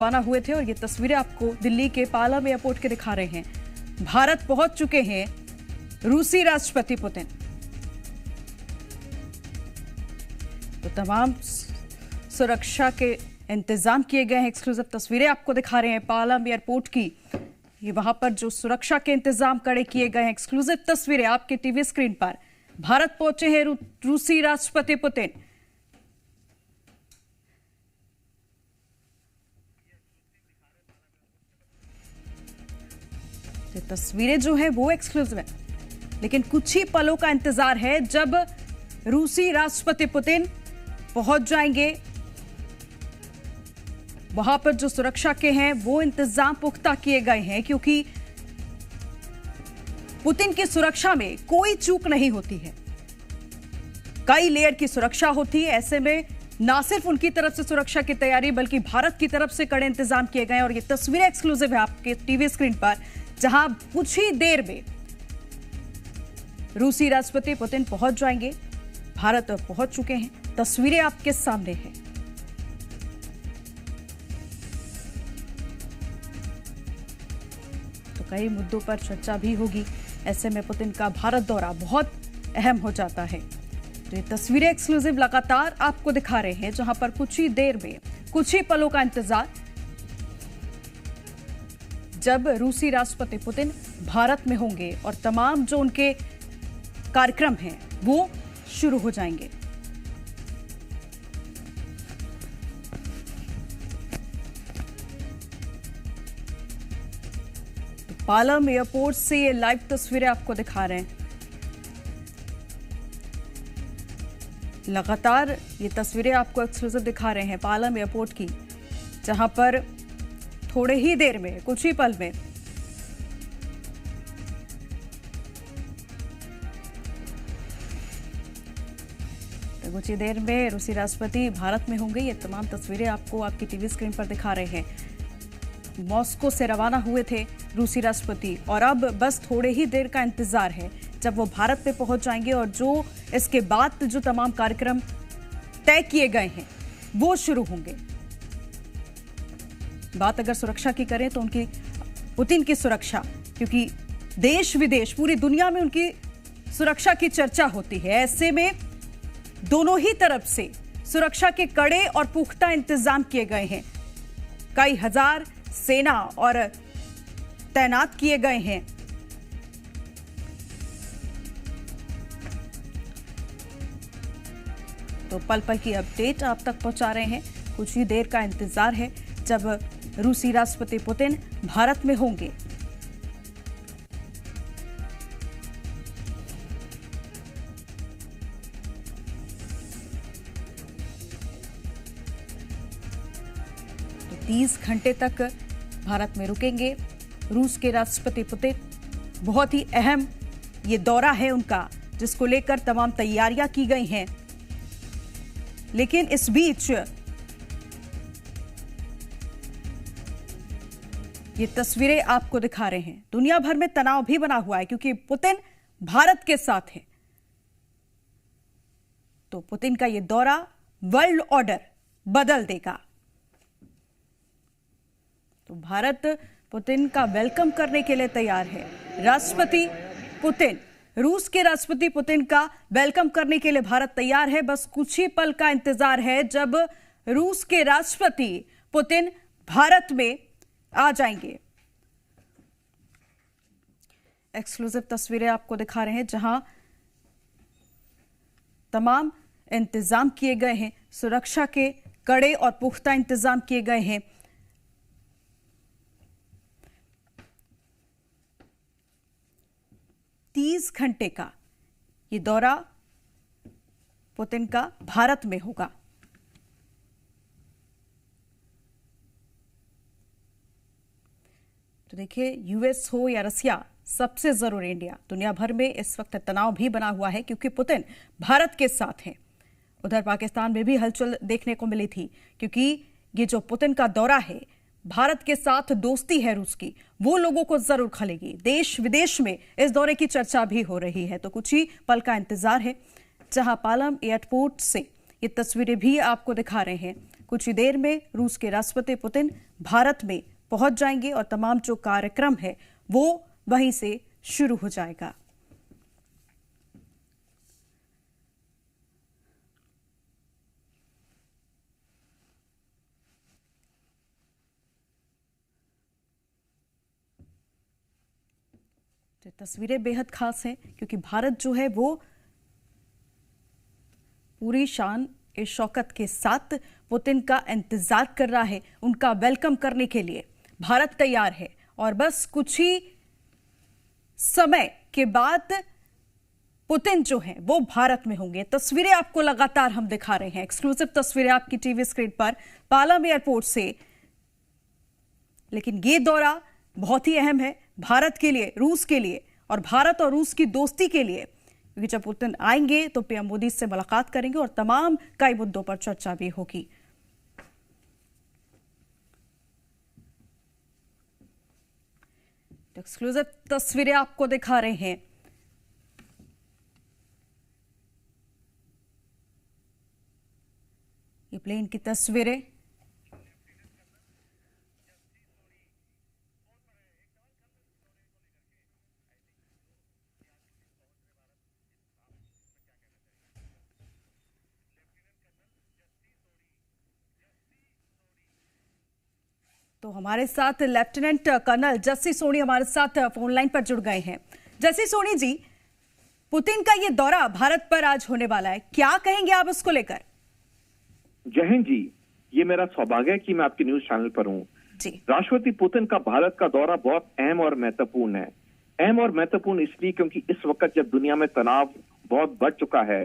रवाना हुए थे और ये तस्वीरें आपको दिल्ली के पालम एयरपोर्ट के दिखा रहे हैं। भारत पहुंच चुके हैं रूसी राष्ट्रपति पुतिन। तो तमाम सुरक्षा के इंतजाम किए गए हैं। एक्सक्लूसिव तस्वीरें आपको दिखा रहे हैं पालम एयरपोर्ट की। ये वहां पर जो सुरक्षा के इंतजाम कड़े किए गए हैं। एक्सक्लूसिव तस्वीरें आपके टीवी स्क्रीन पर। भारत पहुंचे हैं रूसी राष्ट्रपति पुतिन। तस्वीरें जो है वो एक्सक्लूसिव है, लेकिन कुछ ही पलों का इंतजार है जब रूसी राष्ट्रपति पुतिन पहुंच जाएंगे। वहां पर जो सुरक्षा के हैं वो इंतजाम पुख्ता किए गए हैं, क्योंकि पुतिन की सुरक्षा में कोई चूक नहीं होती है। कई लेयर की सुरक्षा होती है। ऐसे में ना सिर्फ उनकी तरफ से सुरक्षा की तैयारी बल्कि भारत की तरफ से कड़े इंतजाम किए गए हैं। और ये तस्वीरें एक्सक्लूसिव है आपके टीवी स्क्रीन पर, जहां कुछ ही देर में रूसी राष्ट्रपति पुतिन पहुंच जाएंगे। भारत पहुंच चुके हैं। तस्वीरें आपके सामने हैं। तो कई मुद्दों पर चर्चा भी होगी। ऐसे में पुतिन का भारत दौरा बहुत अहम हो जाता है। तो ये तस्वीरें एक्सक्लूसिव लगातार आपको दिखा रहे हैं, जहां पर कुछ ही देर में, कुछ ही पलों का इंतजार, जब रूसी राष्ट्रपति पुतिन भारत में होंगे और तमाम जो उनके कार्यक्रम हैं वो शुरू हो जाएंगे। तो पालम एयरपोर्ट से ये लाइव तस्वीरें आपको दिखा रहे हैं। लगातार ये तस्वीरें आपको एक्सक्लूसिव दिखा रहे हैं पालम एयरपोर्ट की, जहां पर थोड़े ही देर में, कुछ ही पल में कुछ ही देर में रूसी राष्ट्रपति भारत में होंगे। ये तमाम तस्वीरें आपको आपकी टीवी स्क्रीन पर दिखा रहे हैं। मॉस्को से रवाना हुए थे रूसी राष्ट्रपति और अब बस थोड़े ही देर का इंतजार है जब वो भारत पे पहुंच जाएंगे और जो इसके बाद जो तमाम कार्यक्रम तय किए गए हैं वो शुरू होंगे। बात अगर सुरक्षा की करें तो उनकी, पुतिन की सुरक्षा, क्योंकि देश विदेश पूरी दुनिया में उनकी सुरक्षा की चर्चा होती है। ऐसे में दोनों ही तरफ से सुरक्षा के कड़े और पुख्ता इंतजाम किए गए हैं। कई हजार सेना और तैनात किए गए हैं। तो पल पल की अपडेट आप तक पहुंचा रहे हैं। कुछ ही देर का इंतजार है जब रूसी राष्ट्रपति पुतिन भारत में होंगे। तो 30 घंटे तक भारत में रुकेंगे रूस के राष्ट्रपति पुतिन। बहुत ही अहम ये दौरा है उनका, जिसको लेकर तमाम तैयारियां की गई हैं। लेकिन इस बीच ये तस्वीरें आपको दिखा रहे हैं। दुनिया भर में तनाव भी बना हुआ है, क्योंकि पुतिन भारत के साथ है। तो पुतिन का ये दौरा वर्ल्ड ऑर्डर बदल देगा। तो भारत पुतिन का वेलकम करने के लिए तैयार है। राष्ट्रपति पुतिन, रूस के राष्ट्रपति पुतिन का वेलकम करने के लिए भारत तैयार है। बस कुछ ही पल का इंतजार है जब रूस के राष्ट्रपति पुतिन भारत में आ जाएंगे। एक्सक्लूसिव तस्वीरें आपको दिखा रहे हैं, जहां तमाम इंतजाम किए गए हैं। सुरक्षा के कड़े और पुख्ता इंतजाम किए गए हैं। तीस घंटे का ये दौरा पुतिन का भारत में होगा। तो देखिए, यूएस हो या रसिया, सबसे जरूरी इंडिया। दुनिया भर में इस वक्त तनाव भी बना हुआ है, क्योंकि पुतिन भारत के साथ हैं। उधर पाकिस्तान में भी हलचल देखने को मिली थी, क्योंकि ये जो पुतिन का दौरा है, भारत के साथ दोस्ती है रूस की, वो लोगों को जरूर खलेगी। देश विदेश में इस दौरे की चर्चा भी हो रही है। तो कुछ ही पल का इंतजार है, जहां पालम एयरपोर्ट से ये तस्वीरें भी आपको दिखा रहे हैं। कुछ ही देर में रूस के राष्ट्रपति पुतिन भारत में पहुंच जाएंगे और तमाम जो कार्यक्रम है वो वहीं से शुरू हो जाएगा। तो तस्वीरें बेहद खास हैं क्योंकि भारत जो है वो पूरी शान ए शौकत के साथ पुतिन का इंतजार कर रहा है। उनका वेलकम करने के लिए भारत तैयार है और बस कुछ ही समय के बाद पुतिन जो है वो भारत में होंगे। तस्वीरें आपको लगातार हम दिखा रहे हैं, एक्सक्लूसिव तस्वीरें आपकी टीवी स्क्रीन पर पालम एयरपोर्ट से। लेकिन ये दौरा बहुत ही अहम है भारत के लिए, रूस के लिए और भारत और रूस की दोस्ती के लिए, क्योंकि जब पुतिन आएंगे तो पीएम मोदी से मुलाकात करेंगे और तमाम कई मुद्दों पर चर्चा भी होगी। एक्सक्लूसिव तस्वीरें आपको दिखा रहे हैं। ये प्लेन की तस्वीरें। तो हमारे साथ लेफ्टिनेंट कर्नल जस्सी सोनी हमारे साथ फोन लाइन पर जुड़ गए हैं। जस्सी सोनी जी, पुतिन का ये दौरा भारत पर आज होने वाला है, क्या कहेंगे आप इसको लेकर? जय हिंद जी, ये मेरा सौभाग्य है कि मैं आपके न्यूज चैनल पर हूँ जी। राष्ट्रपति पुतिन का भारत का दौरा बहुत अहम और महत्वपूर्ण है। अहम और महत्वपूर्ण इसलिए क्योंकि इस वक्त जब दुनिया में तनाव बहुत बढ़ चुका है,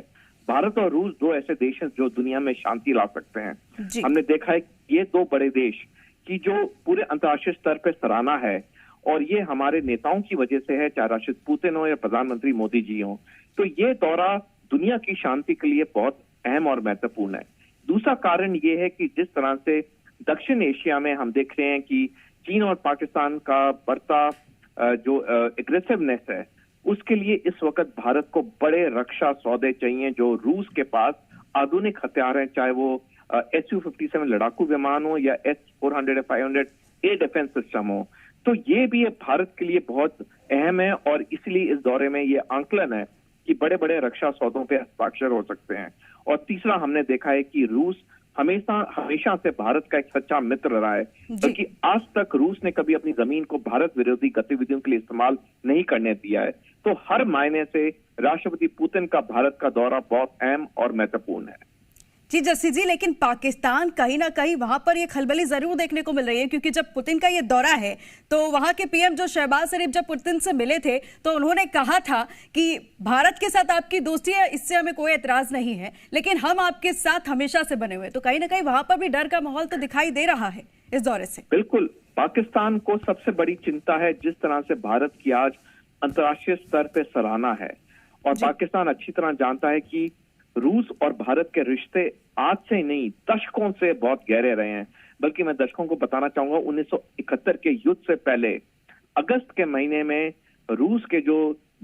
भारत और रूस दो ऐसे देश हैं जो दुनिया में शांति ला सकते हैं। हमने देखा है ये दो बड़े देश की जो पूरे अंतर्राष्ट्रीय स्तर पर सराहना है और ये हमारे नेताओं की वजह से है, चाहे राष्ट्रपति पुतिन हो या प्रधानमंत्री मोदी जी हो। तो ये दौरा दुनिया की शांति के लिए बहुत अहम और महत्वपूर्ण है। दूसरा कारण ये है कि जिस तरह से दक्षिण एशिया में हम देख रहे हैं कि चीन और पाकिस्तान का बढ़ता जो एग्रेसिवनेस है, उसके लिए इस वक्त भारत को बड़े रक्षा सौदे चाहिए जो रूस के पास आधुनिक हथियार हैं, चाहे वो Su-57 लड़ाकू विमान हो या S-400 या 500 एयर डिफेंस सिस्टम हो। तो ये भी भारत के लिए बहुत अहम है और इसलिए इस दौरे में ये आंकलन है कि बड़े बड़े रक्षा सौदों पे हस्ताक्षर हो सकते हैं। और तीसरा, हमने देखा है कि रूस हमेशा से भारत का एक सच्चा मित्र रहा है, बल्कि आज तक रूस ने कभी अपनी जमीन को भारत विरोधी गतिविधियों के लिए इस्तेमाल नहीं करने दिया है। तो हर मायने से राष्ट्रपति पुतिन का भारत का दौरा बहुत अहम और महत्वपूर्ण है। जी जस्सी जी, लेकिन पाकिस्तान कहीं ना कहीं वहां पर ये खलबली जरूर देखने को मिल रही है, क्योंकि जब पुतिन का ये दौरा है तो वहां के पीएम जो शहबाज शरीफ जब पुतिन से मिले थे तो उन्होंने कहा था कि भारत के साथ आपकी दोस्ती है, इससे हमें कोई एतराज नहीं है, लेकिन हम आपके साथ हमेशा से बने हुए। तो कहीं ना कहीं वहां पर भी डर का माहौल तो दिखाई दे रहा है इस दौरे से। बिल्कुल, पाकिस्तान को सबसे बड़ी चिंता है जिस तरह से भारत की आज अंतर्राष्ट्रीय स्तर पर सराहना है और पाकिस्तान अच्छी तरह जानता है कि रूस और भारत के रिश्ते आज से नहीं दशकों से बहुत गहरे रहे हैं। बल्कि मैं दशकों को बताना चाहूंगा, 1971 के युद्ध से पहले अगस्त के महीने में रूस के जो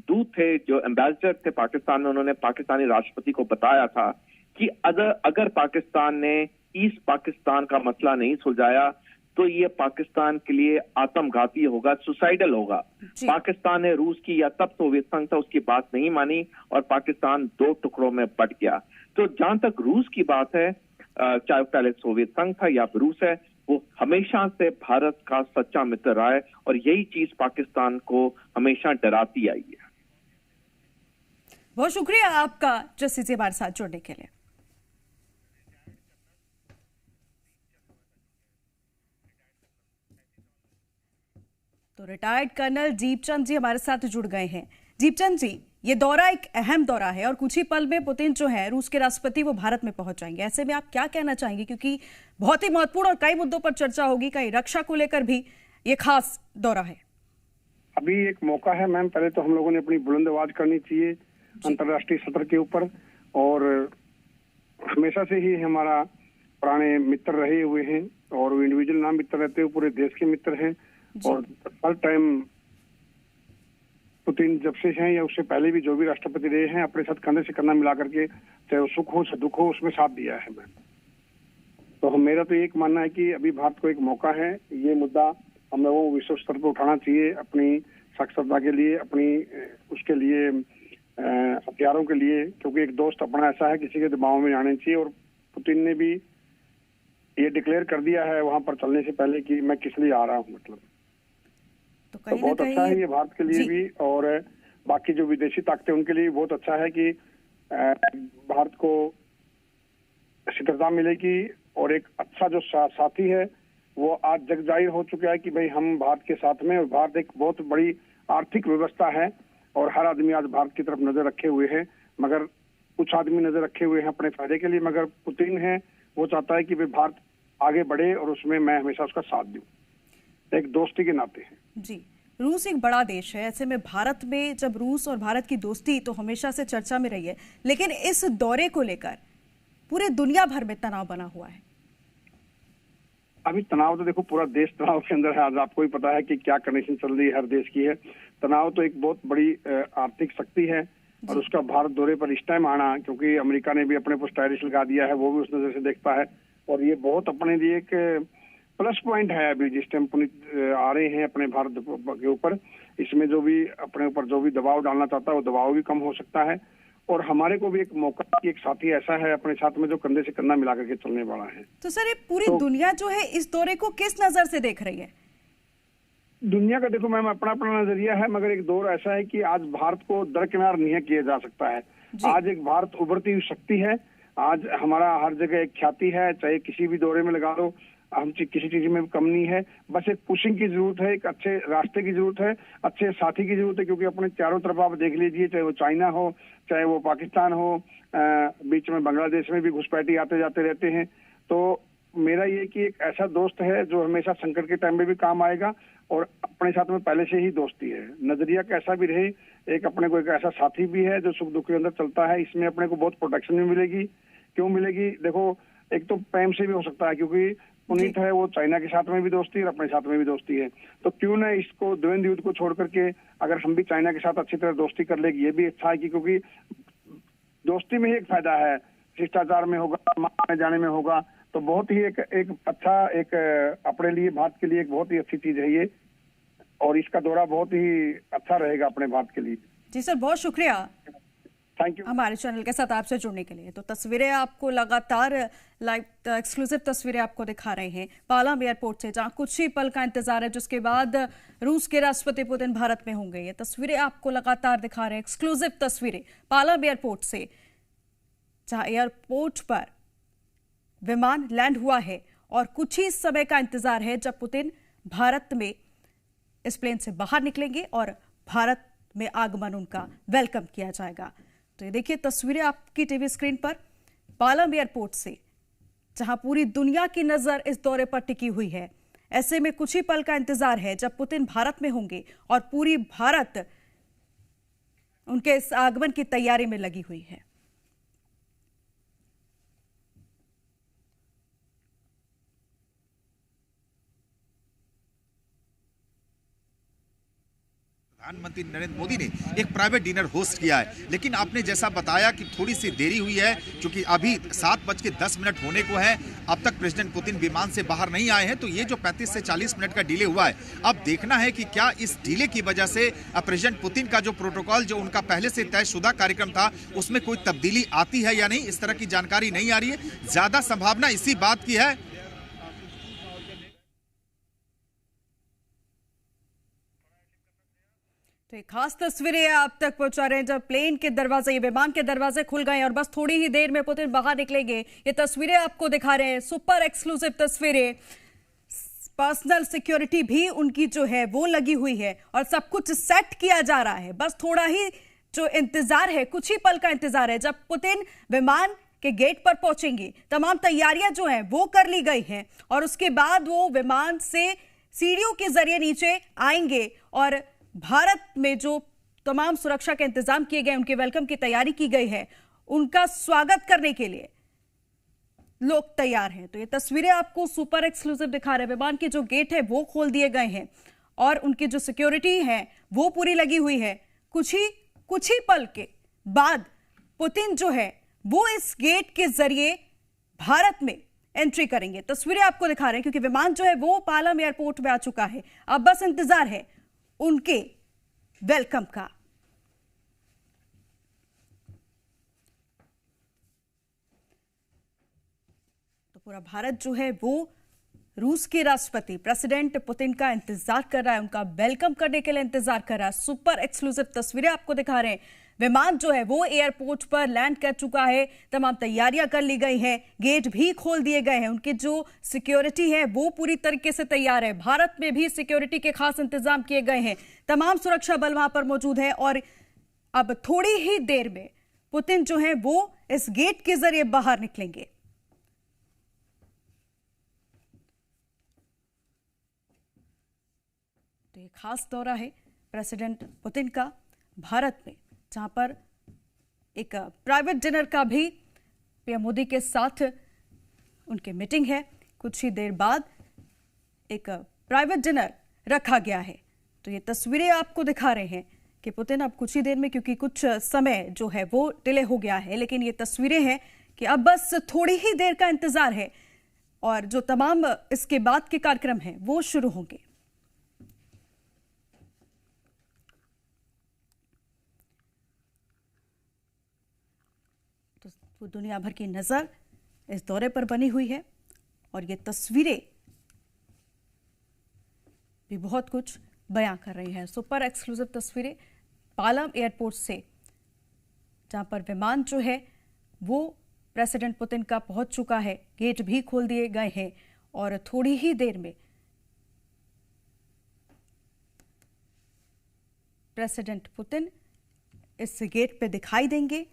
दूत थे, जो एम्बेसडर थे पाकिस्तान में, उन्होंने पाकिस्तानी राष्ट्रपति को बताया था कि अगर पाकिस्तान ने ईस्ट पाकिस्तान का मसला नहीं सुलझाया तो ये पाकिस्तान के लिए आत्मघाती होगा, सुसाइडल होगा। पाकिस्तान ने रूस की या तब सोवियत संघ था उसकी बात नहीं मानी और पाकिस्तान दो टुकड़ों में बट गया। तो जहां तक रूस की बात है, चाहे पहले सोवियत संघ था या रूस है, वो हमेशा से भारत का सच्चा मित्र रहा है और यही चीज पाकिस्तान को हमेशा डराती आई है। बहुत शुक्रिया आपका जस्सी जी हमारे साथ जुड़ने के लिए। तो रिटायर्ड कर्नल दीपचंद जी हमारे साथ जुड़ गए हैं। दीपचंद जी, ये दौरा एक अहम दौरा है और कुछ ही पल में पुतिन जो है रूस के राष्ट्रपति वो भारत में पहुंच जाएंगे। ऐसे में आप क्या कहना चाहेंगे, क्योंकि बहुत ही महत्वपूर्ण और कई मुद्दों पर चर्चा होगी, कई रक्षा को लेकर भी ये खास दौरा है। अभी एक मौका है मैम, पहले तो हम लोगों ने अपनी बुलंद आवाज करनी चाहिए अंतर्राष्ट्रीय सत्र के ऊपर, और हमेशा से ही हमारा पुराने मित्र रहे हुए हैं और वो इंडिविजुअल ना मित्र रहते हुए पूरे देश के मित्र हैं। और हर टाइम पुतिन जब से हैं या उससे पहले भी जो भी राष्ट्रपति रहे हैं, अपने साथ कंधे से कंधा मिला करके, चाहे वो सुख हो चाहे दुख हो, उसमें साथ दिया है मैम। तो मेरा तो एक मानना है कि अभी भारत को एक मौका है, ये मुद्दा हम लोगों को विश्व स्तर पर उठाना चाहिए, अपनी साक्षरता के लिए, अपनी उसके लिए हथियारों के लिए, क्योंकि एक दोस्त अपना ऐसा है किसी के दबाव में आने चाहिए। और पुतिन ने भी ये डिक्लेयर कर दिया है वहां पर चलने से पहले कि मैं किस लिए आ रहा हूँ, मतलब तो बहुत अच्छा है ये भारत के लिए भी, और बाकी जो विदेशी ताकतें उनके लिए बहुत अच्छा है कि भारत को स्थिरता मिलेगी। और एक अच्छा जो साथी है वो आज जग जाहिर हो चुका है कि भाई हम भारत के साथ में, और भारत एक बहुत बड़ी आर्थिक व्यवस्था है और हर आदमी आज भारत की तरफ नजर रखे हुए है, मगर कुछ आदमी नजर रखे हुए हैं अपने फायदे के लिए, मगर पुतिन है वो चाहता है कि भाई भारत आगे बढ़े और उसमें मैं हमेशा उसका साथ दूं, एक दोस्ती के नाते है। जी, रूस एक बड़ा देश है, ऐसे में भारत में जब रूस और भारत की दोस्ती तो हमेशा से चर्चा में रही है, लेकिन इस दौरे को लेकर पूरे दुनिया भर में तनाव बना हुआ है। अभी तनाव तो देखो पूरा देश तनाव के अंदर है, आज आपको ही पता है कि क्या कंडीशन चल रही है हर देश की है। तनाव तो एक बहुत बड़ी आर्थिक शक्ति है और उसका भारत दौरे पर इस टाइम आना, क्योंकि अमेरिका ने भी अपने पर टैरिफ लगा दिया है, वो भी उस नजर से देखता है, और ये बहुत अपने लिए एक प्लस पॉइंट है। अभी जिस टाइम पुनित आ रहे हैं अपने भारत के ऊपर, इसमें जो भी अपने ऊपर जो भी दबाव डालना चाहता है वो दबाव भी कम हो सकता है, और हमारे को भी एक मौका कि एक साथी ऐसा है अपने साथ में जो कंधे से कंधा मिला करके चलने वाला है। तो सर ये पूरी दुनिया जो है इस दौरे को किस नजर से देख रही है? दुनिया का देखो मैम अपना अपना नजरिया है, मगर एक दौर ऐसा है कि आज भारत को दरकिनार नहीं किया जा सकता है। आज एक भारत उभरती हुई शक्ति है, आज हमारा हर जगह एक ख्याति है, चाहे किसी भी दौरे में लगा लो, हम किसी चीज में कम नहीं है, बस एक पुशिंग की जरूरत है, एक अच्छे रास्ते की जरूरत है, अच्छे साथी की जरूरत है, क्योंकि अपने चारों तरफ आप देख लीजिए, चाहे वो चाइना हो, चाहे वो पाकिस्तान हो, बीच में बांग्लादेश में भी घुसपैठी आते जाते रहते हैं। तो मेरा ये कि एक ऐसा दोस्त है जो हमेशा संकट के टाइम में भी काम आएगा, और अपने साथ में पहले से ही दोस्ती है, नजरिया कैसा भी रहे, एक अपने को एक ऐसा साथी भी है जो सुख दुख के अंदर चलता है। इसमें अपने को बहुत प्रोटेक्शन भी मिलेगी। क्यों मिलेगी? देखो एक तो प्रेम से भी हो सकता है, क्योंकि पुनीत है वो चाइना के साथ में भी दोस्ती है और अपने साथ में भी दोस्ती है, तो क्यों ना इसको द्वंद्व युद्ध को छोड़ करके अगर हम भी चाइना के साथ अच्छी तरह दोस्ती कर लेगी, ये भी अच्छा है कि क्योंकि दोस्ती में ही एक फायदा है, शिष्टाचार में होगा, आने जाने में होगा, तो बहुत ही एक अच्छा एक अपने लिए भारत के लिए एक बहुत ही अच्छी चीज है ये, और इसका दौरा बहुत ही अच्छा रहेगा अपने भारत के लिए। जी सर, बहुत शुक्रिया थैंक यू हमारे चैनल के साथ आपसे जुड़ने के लिए। तो तस्वीरें आपको लगातार लाइव एक्सक्लूसिव तस्वीरें आपको दिखा रहे हैं पालाम एयरपोर्ट से, जहां कुछ ही पल का इंतजार है जिसके बाद रूस के राष्ट्रपति पुतिन भारत में होंगे। ये तस्वीरें आपको लगातार दिखा रहे हैं, एक्सक्लूसिव तस्वीरें पालाम एयरपोर्ट से, जहां एयरपोर्ट पर विमान लैंड हुआ है और कुछ ही समय का इंतजार है जब पुतिन भारत में इस प्लेन से बाहर निकलेंगे और भारत में आगमन उनका वेलकम किया जाएगा। तो ये देखिए तस्वीरें आपकी टीवी स्क्रीन पर पालम एयरपोर्ट से, जहां पूरी दुनिया की नजर इस दौरे पर टिकी हुई है। ऐसे में कुछ ही पल का इंतजार है जब पुतिन भारत में होंगे और पूरी भारत उनके इस आगमन की तैयारी में लगी हुई है। प्रधानमंत्री नरेंद्र मोदी ने एक प्राइवेट डिनर होस्ट किया है, लेकिन आपने जैसा बताया कि थोड़ी सी देरी हुई है, क्योंकि अभी 7:10 होने को है, अब तक प्रेसिडेंट पुतिन विमान से बाहर नहीं आए हैं। तो ये जो 35 से 40 मिनट का डिले हुआ है, अब देखना है कि क्या इस डिले की वजह से प्रेसिडेंट पुतिन का जो प्रोटोकॉल, जो उनका पहले से तयशुदा कार्यक्रम था, उसमें कोई तब्दीली आती है या नहीं। इस तरह की जानकारी नहीं आ रही है। ज्यादा संभावना इसी बात की है तो एक खास तस्वीरें आप तक पहुंचा रहे हैं जब प्लेन के दरवाजे, ये विमान के दरवाजे खुल गए और बस थोड़ी ही देर में पुतिन बाहर निकलेंगे। ये तस्वीरें आपको दिखा रहे हैं, सुपर एक्सक्लूसिव तस्वीरें। पर्सनल सिक्योरिटी भी उनकी जो है वो लगी हुई है और सब कुछ सेट किया जा रहा है। बस थोड़ा ही जो इंतजार है, कुछ ही पल का इंतजार है जब पुतिन विमान के गेट पर पहुंचेंगे। तमाम तैयारियां जो हैं वो कर ली गई हैं और उसके बाद वो विमान से सीढ़ियों के जरिए नीचे आएंगे और भारत में जो तमाम सुरक्षा के इंतजाम किए गए, उनके वेलकम की तैयारी की गई है, उनका स्वागत करने के लिए लोग तैयार हैं। तो ये तस्वीरें आपको सुपर एक्सक्लूसिव दिखा रहे हैं। विमान के जो गेट है वो खोल दिए गए हैं और उनकी जो सिक्योरिटी है वो पूरी लगी हुई है। कुछ ही पल के बाद पुतिन जो है वो इस गेट के जरिए भारत में एंट्री करेंगे। तस्वीरें आपको दिखा रहे हैं क्योंकि विमान जो है वो पालम एयरपोर्ट में आ चुका है। अब बस इंतजार है उनके वेलकम का। तो पूरा भारत जो है वो रूस के राष्ट्रपति प्रेसिडेंट पुतिन का इंतजार कर रहा है, उनका वेलकम करने के लिए इंतजार कर रहा है। सुपर एक्सक्लूसिव तस्वीरें आपको दिखा रहे हैं। विमान जो है वो एयरपोर्ट पर लैंड कर चुका है, तमाम तैयारियां कर ली गई हैं, गेट भी खोल दिए गए हैं, उनकी जो सिक्योरिटी है वो पूरी तरीके से तैयार है। भारत में भी सिक्योरिटी के खास इंतजाम किए गए हैं, तमाम सुरक्षा बल वहां पर मौजूद है। और अब थोड़ी ही देर में पुतिन जो है वो इस गेट के जरिए बाहर निकलेंगे। तो ये खास दौरा है प्रेसिडेंट पुतिन का भारत में, जहां पर एक प्राइवेट डिनर का भी पीएम मोदी के साथ उनकी मीटिंग है। कुछ ही देर बाद एक प्राइवेट डिनर रखा गया है। तो ये तस्वीरें आपको दिखा रहे हैं कि पुतिन अब कुछ ही देर में, क्योंकि कुछ समय जो है वो डिले हो गया है, लेकिन ये तस्वीरें हैं कि अब बस थोड़ी ही देर का इंतजार है और जो तमाम इसके बाद के कार्यक्रम हैं वो शुरू होंगे। तो दुनिया भर की नजर इस दौरे पर बनी हुई है और ये तस्वीरें भी बहुत कुछ बयां कर रही हैं। सुपर एक्सक्लूसिव तस्वीरें पालम एयरपोर्ट से, जहां पर विमान जो है वो प्रेसिडेंट पुतिन का पहुंच चुका है, गेट भी खोल दिए गए हैं और थोड़ी ही देर में प्रेसिडेंट पुतिन इस गेट पे दिखाई देंगे।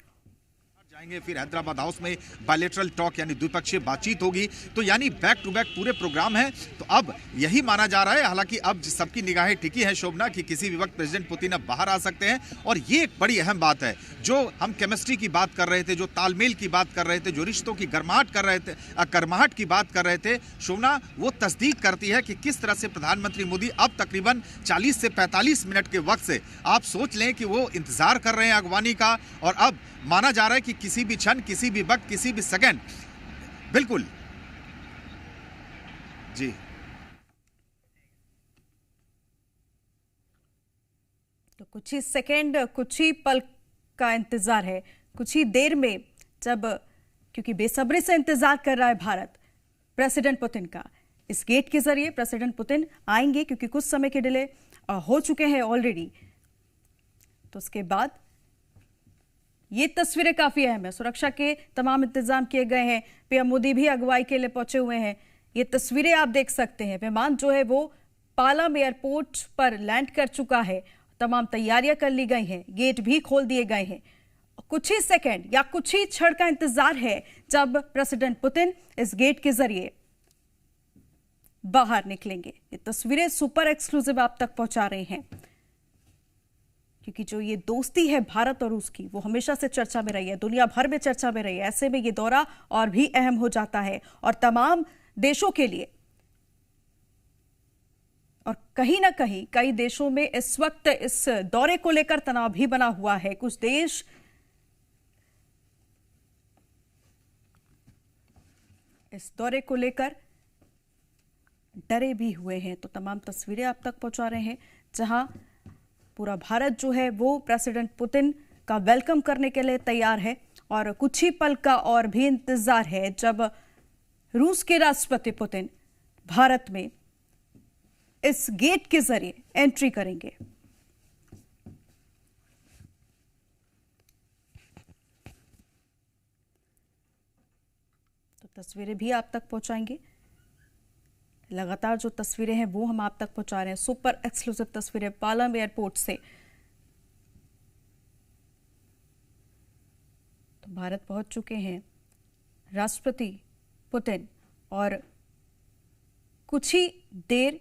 जाएंगे, फिर हैदराबाद हाउस में बायलैटरल टॉक यानी द्विपक्षीय बातचीत होगी। तो यानी बैक टू बैक पूरे प्रोग्राम है। तो अब यही माना जा रहा है, हालांकि अब सबकी निगाहें टिकी है शोभना कि किसी भी वक्त प्रेसिडेंट पुतिन अब बाहर आ सकते हैं। और ये एक बड़ी अहम बात है। जो हम केमिस्ट्री की बात कर रहे थे, जो तालमेल की बात कर रहे थे, जो रिश्तों की गर्माहट की बात कर रहे थे शोभना, वो तस्दीक करती है कि किस तरह से प्रधानमंत्री मोदी अब तकरीबन 40 से 45 मिनट के वक्त से आप सोच लें कि वो इंतजार कर रहे हैं अगवानी का। और अब माना जा रहा है कि किसी भी क्षण, किसी भी वक्त, किसी भी सेकंड, बिल्कुल जी। तो कुछ ही सेकंड, कुछ ही पल का इंतजार है। कुछ ही देर में, जब क्योंकि बेसब्री से इंतजार कर रहा है भारत प्रेसिडेंट पुतिन का, इस गेट के जरिए प्रेसिडेंट पुतिन आएंगे, क्योंकि कुछ समय के डिले हो चुके हैं ऑलरेडी। तो उसके बाद ये तस्वीरें काफी अहम है। सुरक्षा के तमाम इंतजाम किए गए हैं, पीएम मोदी भी अगुवाई के लिए पहुंचे हुए हैं। ये तस्वीरें आप देख सकते हैं। विमान जो है वो पालम एयरपोर्ट पर लैंड कर चुका है, तमाम तैयारियां कर ली गई हैं, गेट भी खोल दिए गए हैं। कुछ ही सेकंड या कुछ ही क्षण का इंतजार है जब प्रेसिडेंट पुतिन इस गेट के जरिए बाहर निकलेंगे। ये तस्वीरें सुपर एक्सक्लूसिव आप तक पहुंचा रहे हैं, क्योंकि जो ये दोस्ती है भारत और रूस की, वो हमेशा से चर्चा में रही है, दुनिया भर में चर्चा में रही है। ऐसे में ये दौरा और भी अहम हो जाता है और तमाम देशों के लिए। और कहीं ना कहीं कई देशों में इस वक्त इस दौरे को लेकर तनाव भी बना हुआ है। कुछ देश इस दौरे को लेकर डरे भी हुए हैं। तो तमाम तस्वीरें आप तक पहुंचा रहे हैं, जहां पूरा भारत जो है वो प्रेसिडेंट पुतिन का वेलकम करने के लिए तैयार है। और कुछ ही पल का और भी इंतजार है जब रूस के राष्ट्रपति पुतिन भारत में इस गेट के जरिए एंट्री करेंगे। तो तस्वीरें भी आप तक पहुंचाएंगे। लगातार जो तस्वीरें हैं वो हम आप तक पहुंचा रहे हैं। सुपर एक्सक्लूसिव तस्वीरें पालम एयरपोर्ट से। तो भारत पहुंच चुके हैं राष्ट्रपति पुतिन और कुछ ही देर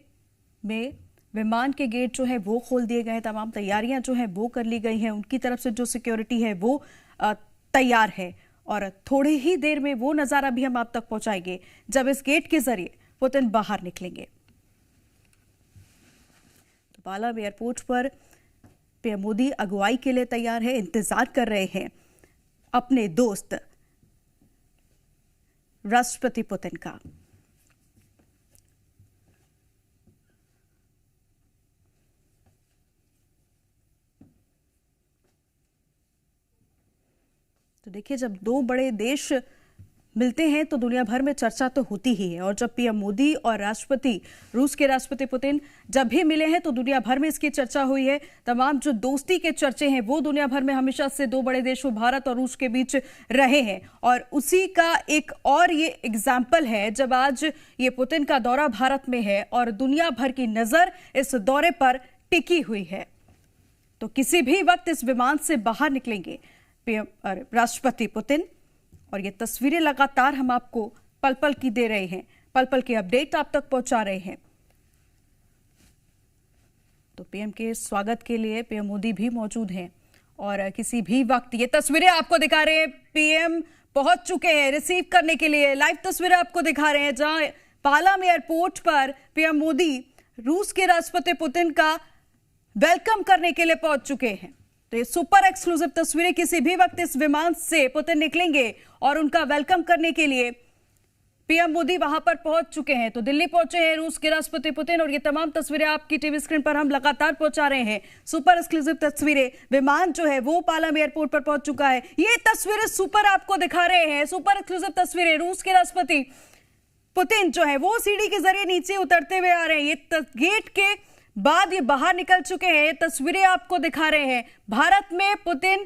में विमान के गेट जो है वो खोल दिए गए। तमाम तैयारियां जो है वो कर ली गई हैं। उनकी तरफ से जो सिक्योरिटी है वो तैयार है और थोड़ी ही देर में वो नजारा भी हम आप तक पहुंचाएंगे जब इस गेट के जरिए पुतिन बाहर निकलेंगे। तो पालम एयरपोर्ट पर पीएम मोदी अगुवाई के लिए तैयार है, इंतजार कर रहे हैं अपने दोस्त राष्ट्रपति पुतिन का। तो देखिए, जब दो बड़े देश मिलते हैं तो दुनिया भर में चर्चा तो होती ही है, और जब पीएम मोदी और राष्ट्रपति रूस के राष्ट्रपति पुतिन जब भी मिले हैं तो दुनिया भर में इसकी चर्चा हुई है। तमाम जो दोस्ती के चर्चे हैं वो दुनिया भर में हमेशा से दो बड़े देशों भारत और रूस के बीच रहे हैं, और उसी का एक और ये एग्जाम्पल है जब आज ये पुतिन का दौरा भारत में है और दुनिया भर की नजर इस दौरे पर टिकी हुई है। तो किसी भी वक्त इस विमान से बाहर निकलेंगे राष्ट्रपति पुतिन, और ये तस्वीरें लगातार हम आपको पल पल की दे रहे हैं, पल पल की अपडेट आप तक पहुंचा रहे हैं। तो पीएम के स्वागत के लिए पीएम मोदी भी मौजूद हैं, और किसी भी वक्त ये तस्वीरें आपको दिखा रहे हैं, पीएम पहुंच चुके हैं रिसीव करने के लिए। लाइव तस्वीरें आपको दिखा रहे हैं जहां पालम एयरपोर्ट पर पीएम मोदी रूस के राष्ट्रपति पुतिन का वेलकम करने के लिए पहुंच चुके हैं। तो ये सुपर एक्सक्लूसिव तस्वीरें, किसी भी वक्त इस विमान से पुतिन निकलेंगे और उनका वेलकम करने के लिए पीएम मोदी वहां पर पहुंच चुके हैं। तो दिल्ली पहुंचे हैं रूस के राष्ट्रपति पुतिन, और ये तमाम तस्वीरें आपकी टीवी स्क्रीन पर हम लगातार पहुंचा रहे हैं। सुपर एक्सक्लूसिव तस्वीरें, विमान जो है वो पालम एयरपोर्ट पर पहुंच चुका है। ये तस्वीरें सुपर आपको दिखा रहे हैं, सुपर एक्सक्लूसिव तस्वीरें। रूस के राष्ट्रपति पुतिन जो है वो सीढ़ी के जरिए नीचे उतरते हुए आ रहे हैं। ये गेट के बाद ये बाहर निकल चुके हैं, तस्वीरें आपको दिखा रहे हैं। भारत में पुतिन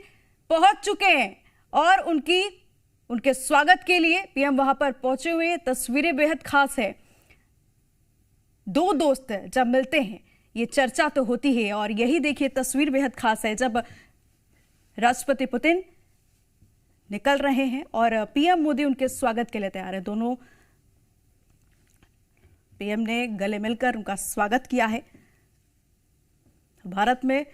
पहुंच चुके हैं और उनके स्वागत के लिए पीएम वहां पर पहुंचे हुए हैं। तस्वीरें बेहद खास है। दो दोस्त जब मिलते हैं ये चर्चा तो होती है, और यही देखिए तस्वीर बेहद खास है जब राष्ट्रपति पुतिन निकल रहे हैं और पीएम मोदी उनके स्वागत के लिए तैयार है। दोनों पीएम ने गले मिलकर उनका स्वागत किया है। भारत में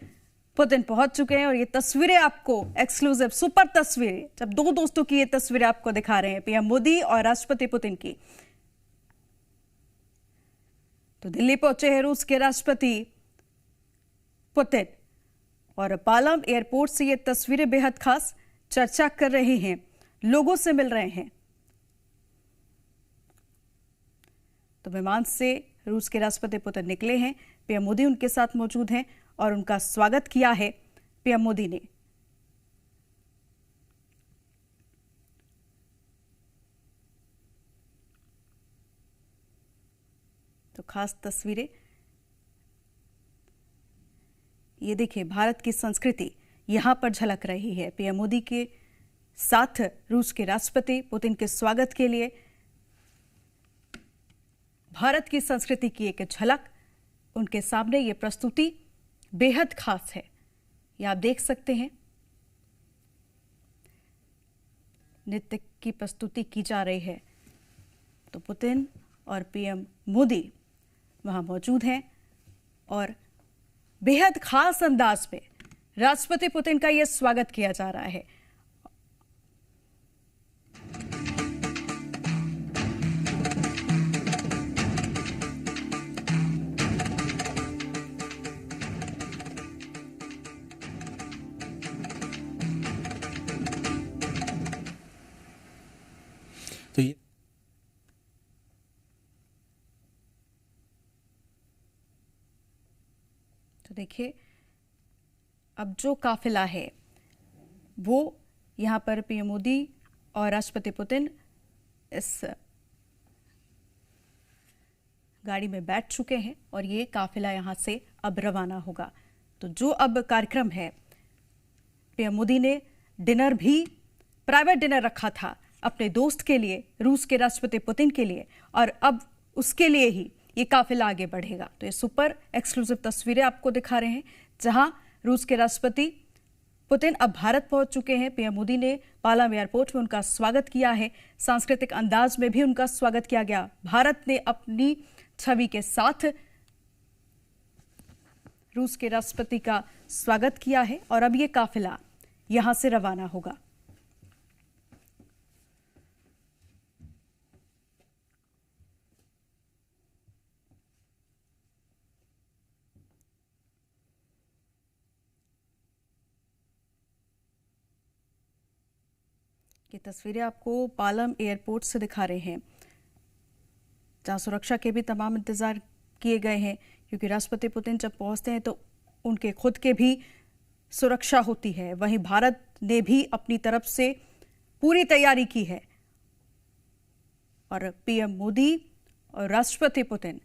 पुतिन पहुंच चुके हैं, और ये तस्वीरें आपको एक्सक्लूसिव सुपर तस्वीरें, जब दो दोस्तों की ये तस्वीरें आपको दिखा रहे हैं, पीएम मोदी और राष्ट्रपति पुतिन की। तो दिल्ली पहुंचे हैं रूस के राष्ट्रपति पुतिन, और पालम एयरपोर्ट से ये तस्वीरें बेहद खास, चर्चा कर रहे हैं, लोगों से मिल रहे हैं। तो विमान से रूस के राष्ट्रपति पुतिन निकले हैं, पीएम मोदी उनके साथ मौजूद हैं और उनका स्वागत किया है पीएम मोदी ने। तो खास तस्वीरें ये देखिए, भारत की संस्कृति यहां पर झलक रही है। पीएम मोदी के साथ रूस के राष्ट्रपति पुतिन के स्वागत के लिए भारत की संस्कृति की एक झलक उनके सामने, ये प्रस्तुति बेहद खास है। ये आप देख सकते हैं, नृत्य की प्रस्तुति की जा रही है। तो पुतिन और पीएम मोदी वहां मौजूद हैं और बेहद खास अंदाज में राष्ट्रपति पुतिन का यह स्वागत किया जा रहा है। तो देखिए, अब जो काफिला है वो यहां पर पीएम मोदी और राष्ट्रपति पुतिन इस गाड़ी में बैठ चुके हैं और ये काफिला यहां से अब रवाना होगा। तो जो अब कार्यक्रम है, पीएम मोदी ने डिनर भी, प्राइवेट डिनर रखा था अपने दोस्त के लिए, रूस के राष्ट्रपति पुतिन के लिए, और अब उसके लिए ही ये काफिला आगे बढ़ेगा। तो ये सुपर एक्सक्लूसिव तस्वीरें आपको दिखा रहे हैं जहां रूस के राष्ट्रपति पुतिन अब भारत पहुंच चुके हैं। पीएम मोदी ने पालम एयरपोर्ट में उनका स्वागत किया है, सांस्कृतिक अंदाज में भी उनका स्वागत किया गया। भारत ने अपनी छवि के साथ रूस के राष्ट्रपति का स्वागत किया है और अब ये काफिला यहां से रवाना होगा। ये तस्वीरें आपको पालम एयरपोर्ट से दिखा रहे हैं, जहां सुरक्षा के भी तमाम इंतजार किए गए हैं, क्योंकि राष्ट्रपति पुतिन जब पहुंचते हैं तो उनके खुद के भी सुरक्षा होती है। वहीं भारत ने भी अपनी तरफ से पूरी तैयारी की है और पीएम मोदी और राष्ट्रपति पुतिन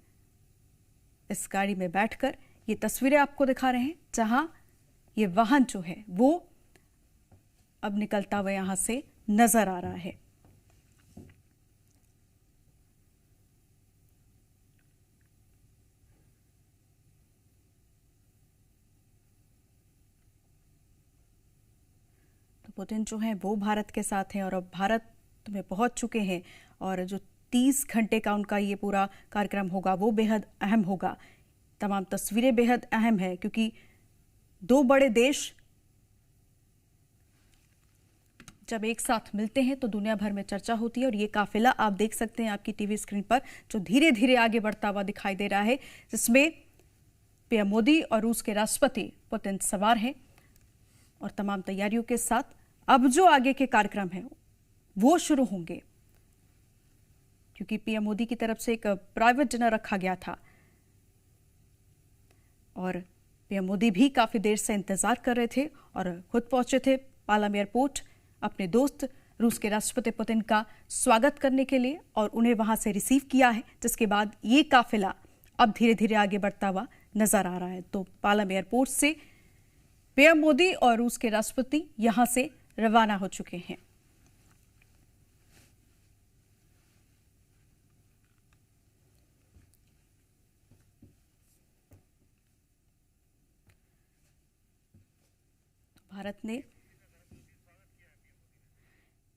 इस गाड़ी में बैठकर ये तस्वीरें आपको दिखा रहे हैं, जहां ये वाहन जो है वो अब निकलता हुआ यहां से नजर आ रहा है। तो पुतिन जो है वो भारत के साथ हैं और अब भारत में पहुंच चुके हैं और जो 30 घंटे का उनका ये पूरा कार्यक्रम होगा वो बेहद अहम होगा। तमाम तस्वीरें बेहद अहम है, क्योंकि दो बड़े देश जब एक साथ मिलते हैं तो दुनिया भर में चर्चा होती है। और ये काफिला आप देख सकते हैं आपकी टीवी स्क्रीन पर, जो धीरे धीरे आगे बढ़ता हुआ दिखाई दे रहा है, जिसमें पीएम मोदी और रूस के राष्ट्रपति पुतिन सवार हैं और तमाम तैयारियों के साथ अब जो आगे के कार्यक्रम हैं वो शुरू होंगे, क्योंकि पीएम मोदी की तरफ से एक प्राइवेट डिनर रखा गया था और पीएम मोदी भी काफी देर से इंतजार कर रहे थे और खुद पहुंचे थे पालम एयरपोर्ट अपने दोस्त रूस के राष्ट्रपति पुतिन का स्वागत करने के लिए और उन्हें वहां से रिसीव किया है, जिसके बाद ये काफिला अब धीरे धीरे आगे बढ़ता हुआ नजर आ रहा है। तो पालम एयरपोर्ट से पीएम मोदी और रूस के राष्ट्रपति यहां से रवाना हो चुके हैं। भारत ने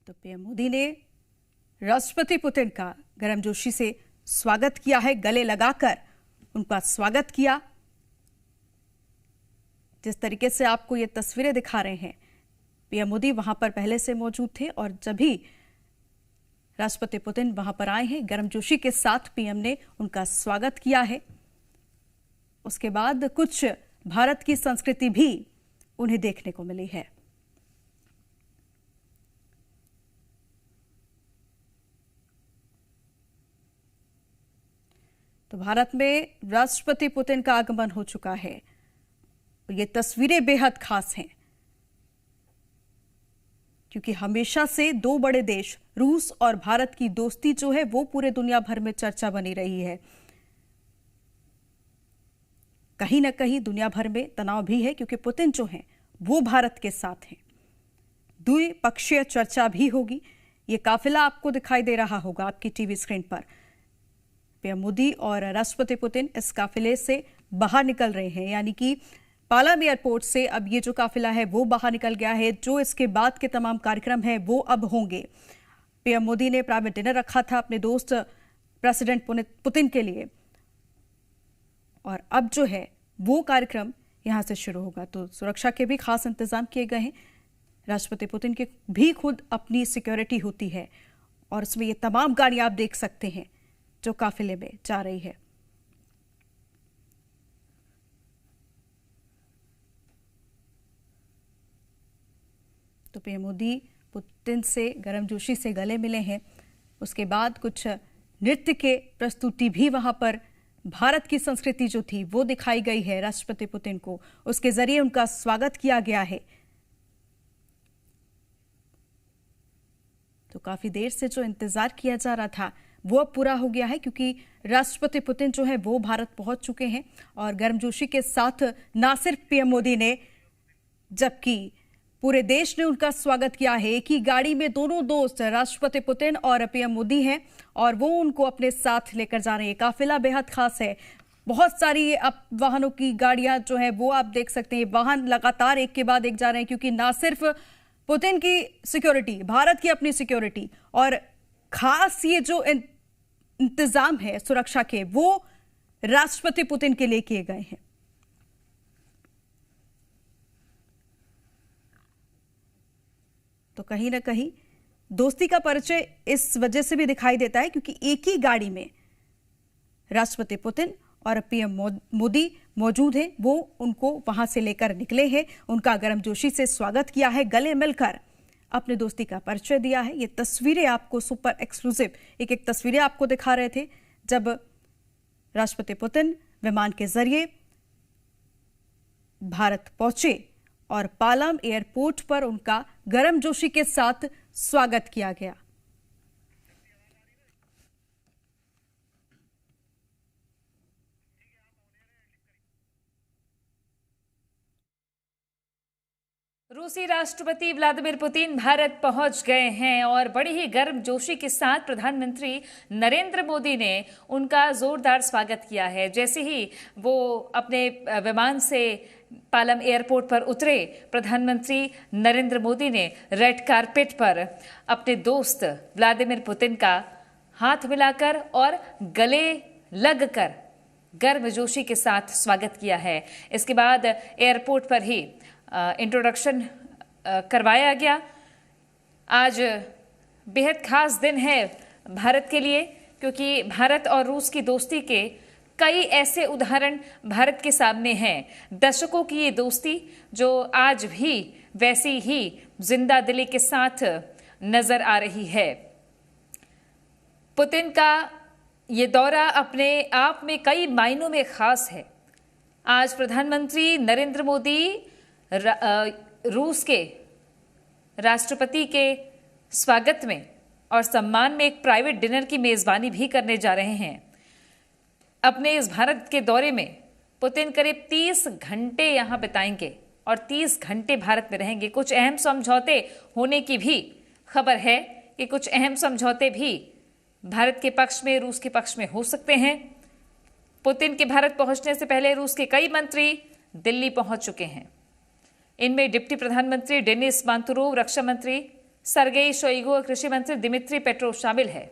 तो पीएम मोदी ने राष्ट्रपति पुतिन का गर्मजोशी से स्वागत किया है, गले लगाकर उनका स्वागत किया। जिस तरीके से आपको ये तस्वीरें दिखा रहे हैं, पीएम मोदी वहां पर पहले से मौजूद थे और जब भी राष्ट्रपति पुतिन वहां पर आए हैं, गर्मजोशी के साथ पीएम ने उनका स्वागत किया है। उसके बाद कुछ भारत की संस्कृति भी उन्हें देखने को मिली है। तो भारत में राष्ट्रपति पुतिन का आगमन हो चुका है। ये तस्वीरें बेहद खास हैं, क्योंकि हमेशा से दो बड़े देश रूस और भारत की दोस्ती जो है वो पूरे दुनिया भर में चर्चा बनी रही है। कहीं ना कहीं दुनिया भर में तनाव भी है, क्योंकि पुतिन जो हैं वो भारत के साथ हैं। द्विपक्षीय चर्चा भी होगी। ये काफिला आपको दिखाई दे रहा होगा आपकी टीवी स्क्रीन पर। पीएम मोदी और राष्ट्रपति पुतिन इस काफिले से बाहर निकल रहे हैं, यानी कि पालम एयरपोर्ट से अब ये जो काफिला है वो बाहर निकल गया है। जो इसके बाद के तमाम कार्यक्रम हैं वो अब होंगे। पीएम मोदी ने प्राइवेट डिनर रखा था अपने दोस्त प्रेसिडेंट पुतिन के लिए और अब जो है वो कार्यक्रम यहां से शुरू होगा। तो सुरक्षा के भी खास इंतजाम किए गए हैं। राष्ट्रपति पुतिन की भी खुद अपनी सिक्योरिटी होती है और इसमें ये तमाम गाड़ियां आप देख सकते हैं जो काफिले में जा रही है। तो पीएम मोदी पुतिन से गर्मजोशी से गले मिले हैं। उसके बाद कुछ नृत्य के प्रस्तुति भी वहां पर भारत की संस्कृति जो थी वो दिखाई गई है राष्ट्रपति पुतिन को। उसके जरिए उनका स्वागत किया गया है। तो काफी देर से जो इंतजार किया जा रहा था वो अब पूरा हो गया है, क्योंकि राष्ट्रपति पुतिन जो है वो भारत पहुंच चुके हैं और गर्मजोशी के साथ ना सिर्फ पीएम मोदी ने, जबकि पूरे देश ने उनका स्वागत किया है। एक ही गाड़ी में दोनों दोस्त राष्ट्रपति पुतिन और पीएम मोदी हैं और वो उनको अपने साथ लेकर जा रहे हैं। काफिला बेहद खास है। बहुत सारी अब वाहनों की गाड़ियां जो है वो आप देख सकते हैं। वाहन लगातार एक के बाद एक जा रहे हैं, क्योंकि ना सिर्फ पुतिन की सिक्योरिटी, भारत की अपनी सिक्योरिटी और खास ये जो इंतजाम है सुरक्षा के वो राष्ट्रपति पुतिन के लिए किए गए हैं। तो कहीं ना कहीं दोस्ती का परिचय इस वजह से भी दिखाई देता है, क्योंकि एक ही गाड़ी में राष्ट्रपति पुतिन और पीएम मोदी मौजूद हैं। वो उनको वहां से लेकर निकले हैं, उनका गर्मजोशी से स्वागत किया है, गले मिलकर अपनी दोस्ती का परिचय दिया है। ये तस्वीरें आपको सुपर एक्सक्लूसिव एक तस्वीरें आपको दिखा रहे थे जब राष्ट्रपति पुतिन विमान के जरिए भारत पहुंचे और पालम एयरपोर्ट पर उनका गर्मजोशी के साथ स्वागत किया गया। रूसी राष्ट्रपति व्लादिमीर पुतिन भारत पहुंच गए हैं और बड़ी ही गर्मजोशी के साथ प्रधानमंत्री नरेंद्र मोदी ने उनका जोरदार स्वागत किया है। जैसे ही वो अपने विमान से पालम एयरपोर्ट पर उतरे, प्रधानमंत्री नरेंद्र मोदी ने रेड कारपेट पर अपने दोस्त व्लादिमीर पुतिन का हाथ मिलाकर और गले लगकर गर्मजोशी के साथ स्वागत किया है। इसके बाद एयरपोर्ट पर ही इंट्रोडक्शन करवाया गया। आज बेहद खास दिन है भारत के लिए, क्योंकि भारत और रूस की दोस्ती के कई ऐसे उदाहरण भारत के सामने हैं। दशकों की ये दोस्ती जो आज भी वैसी ही जिंदा दिली के साथ नजर आ रही है। पुतिन का ये दौरा अपने आप में कई मायनों में खास है। आज प्रधानमंत्री नरेंद्र मोदी रूस के राष्ट्रपति के स्वागत में और सम्मान में एक प्राइवेट डिनर की मेजबानी भी करने जा रहे हैं। अपने इस भारत के दौरे में पुतिन करीब 30 घंटे यहां बिताएंगे और 30 घंटे भारत में रहेंगे। कुछ अहम समझौते होने की भी खबर है कि कुछ अहम समझौते भी भारत के पक्ष में, रूस के पक्ष में हो सकते हैं। पुतिन के भारत पहुंचने से पहले रूस के कई मंत्री दिल्ली पहुंच चुके हैं। इनमें डिप्टी प्रधानमंत्री डेनिस मांतुरोव, रक्षा मंत्री सर्गेई शोइगु और कृषि मंत्री दिमित्री पेट्रोव शामिल है।